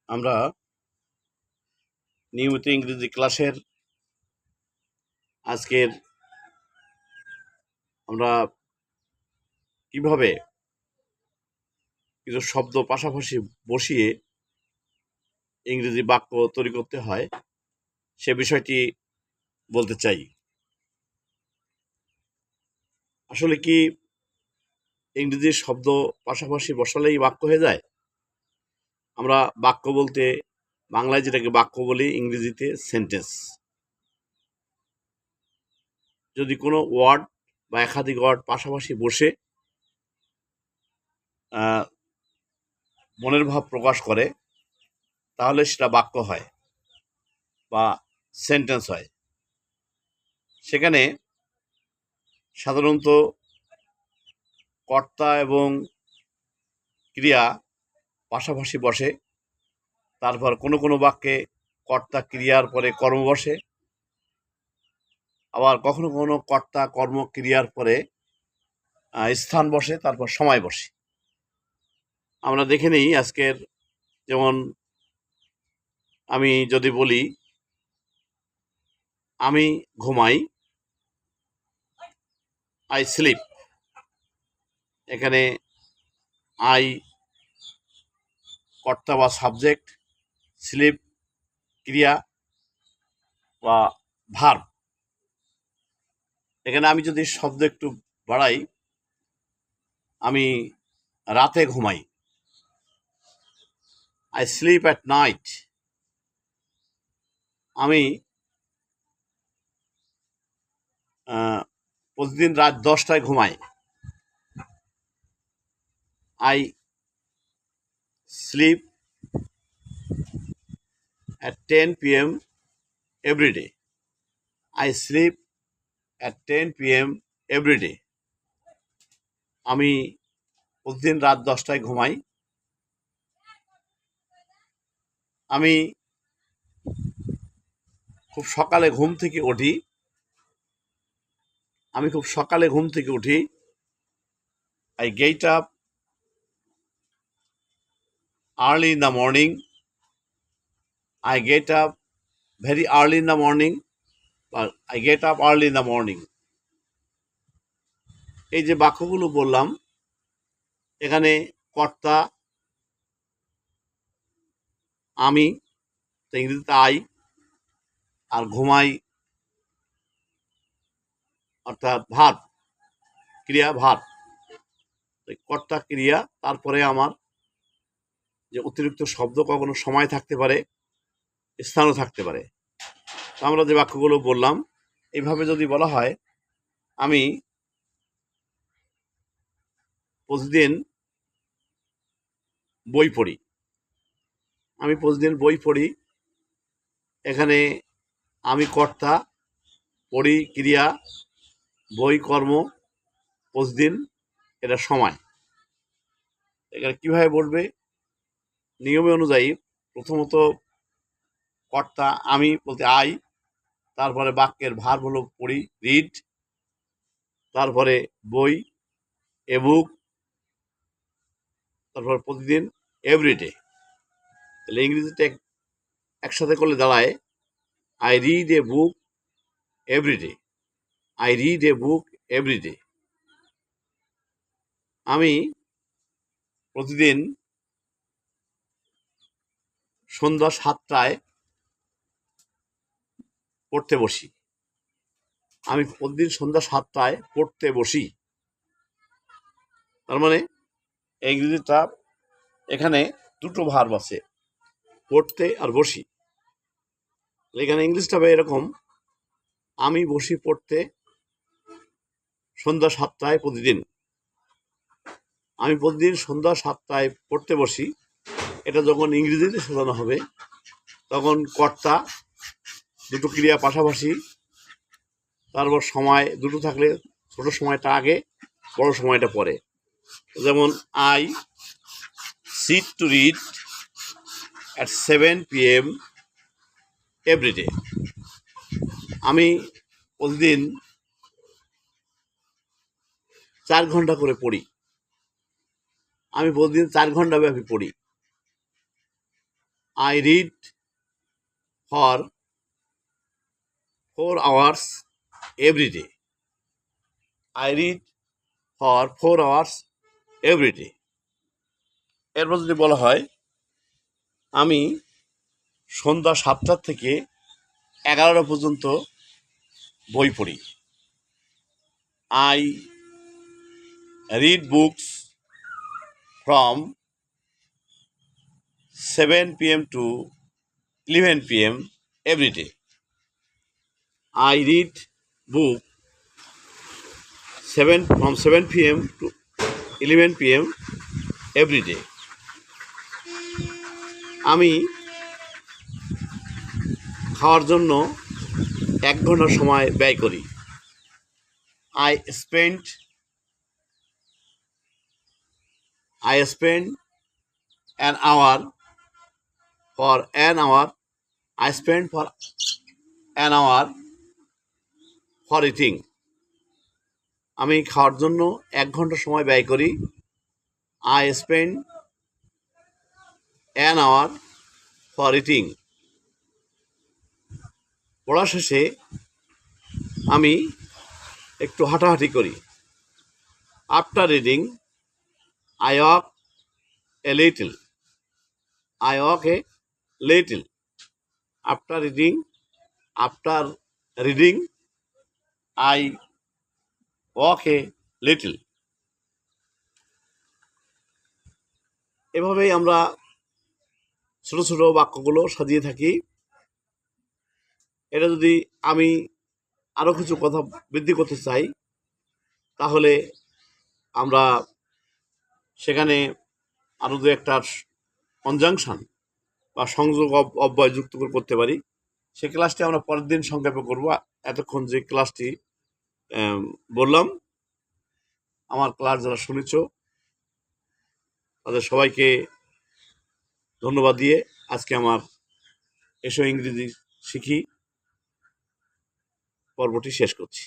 আমরা নিয়মিত ইংরেজি ক্লাসের আজকের আমরা কিভাবে কিছু শব্দ পাশাপাশি বসিয়ে ইংরেজি বাক্য তৈরি করতে হয় সে বিষয়টি বলতে চাই। আসলে কি ইংরেজি শব্দ পাশাপাশি বসালেই বাক্য হয়ে যায়? আমরা বাক্য বলতে বাংলায় যেটাকে বাক্য বলি, ইংরেজিতে সেন্টেন্স। যদি কোনো ওয়ার্ড বা একাধিক ওয়ার্ড পাশাপাশি বসে মনের ভাব প্রকাশ করে তাহলে সেটা বাক্য হয় বা সেন্টেন্স হয়। সেখানে সাধারণত কর্তা এবং ক্রিয়া পাশাপাশি বসে। তারপর কোনো কোনো বাক্যে কর্তা ক্রিয়ার পরে কর্ম বসে, আবার কখনো কখনো কর্তা কর্ম ক্রিয়ার পরে স্থান বসে, তারপর সময় বসে। আমরা দেখে নিই আজকের, যেমন আমি যদি বলি আমি ঘুমাই, আই স্লিপ, এখানে আই কর্তা বা সাবজেক্ট, স্লিপ ক্রিয়া বা ভার্ব। এখানে আমি যদি শব্দ একটু বাড়াই, আমি রাতে ঘুমাই, আই স্লিপ অ্যাট নাইট। আমি প্রতিদিন রাত 10টায় ঘুমাই, I sleep at 10 p.m. every day. I sleep at 10 p.m. every day. আমি প্রতিদিন রাত 10টায় ঘুমাই। আমি খুব সকালে ঘুম থেকে উঠি, I get up early in the morning. I get up very early in the morning, but I get up early in the morning. এই যে বাক্যগুলো বললাম, এখানে কর্তা আমি, ইংরেজিতে আই, আর ঘুমাই অর্থাৎ ভার্ব, ক্রিয়া ভার্ব। কর্তা ক্রিয়া, তারপরে আমার যে অতিরিক্ত শব্দ কখনো সময় থাকতে পারে, স্থানও থাকতে পারে। আমরা যে বাক্যগুলো বললাম এইভাবে যদি বলা হয়, আমি প্রতিদিন বই পড়ি, এখানে আমি কর্তা, পড়ি ক্রিয়া, বই কর্ম, প্রতিদিন এটা সময়। এখানে কিভাবে বলবে? নিয়মে অনুযায়ী প্রথমত কর্তা আমি বলতে আই, তারপরে বাক্যের ভার্ব হলো পড়ি, রিড, তারপরে বই, এ বুক, তারপর প্রতিদিন, এভরিডে। তাহলে ইংরেজিতে একসাথে করলে দাঁড়ায় I read a book everyday, I read a book everyday. আমি প্রতিদিন সন্ধ্যা 7টায় পড়তে বসি, আমি প্রতিদিন সন্ধ্যা 7টায় পড়তে বসি। তার মানে ইংরেজিটা এখানে দুটো ভার্ব আছে, পড়তে আর বসি। এখানে ইংলিশটা হবে এরকম, আমি বসি পড়তে সন্ধ্যা 7টায় প্রতিদিন। আমি প্রতিদিন সন্ধ্যা 7টায় পড়তে বসি, এটা যখন ইংরেজিতে সাজানো হবে তখন কর্তা, দুটো ক্রিয়া পাশাপাশি, তারপর সময় দুটো থাকলে ছোট সময়টা আগে, বড় সময়টা পরে। যেমন I sit to read at 7 p.m. every day. আমি প্রতিদিন 4 ঘন্টা করে পড়ি, আমি প্রতিদিন 4 ঘন্টা ব্যাপী পড়ি। I read for 4 hours every day. I read for 4 hours every day. এরপর যদি বলা হয় আমি সন্ধ্যা 7টা থেকে 11টা পর্যন্ত বই পড়ি। I read books from 7 p.m. to 11 p.m. every day. I read book from 7 p.m. to 11 p.m. every day. আমি খাওয়ার জন্য 1 ঘন্টা সময় ব্যয় করি। I spend an hour for an hour. I spend for an hour for eating. আমি খাওয়ার জন্য 1 ঘন্টা সময় ব্যয় করি। I spend an hour for eating. পড়া শেষে আমি একটু হাঁটাহাঁটি করি। After reading, I walk a little. I walk a little. After reading, I walk a little. এভাবেই আমরা ছোট ছোট বাক্যগুলো সাজিয়ে থাকি। এটা যদি আমি আরও কিছু কথা বৃদ্ধি করতে চাই তাহলে আমরা সেখানে আরও দু একটা কনজাংশন বা সংযোগ অব্যয় যুক্ত করতে পারি। সেই ক্লাসটি আমরা পরের দিন সংক্ষেপে করব। এতক্ষণ যে ক্লাসটি বললাম, আমার ক্লাস যারা শুনেছ তাদের সবাইকে ধন্যবাদ দিয়ে আজকে আমার এসো ইংরেজি শিখি পর্বটি শেষ করছি।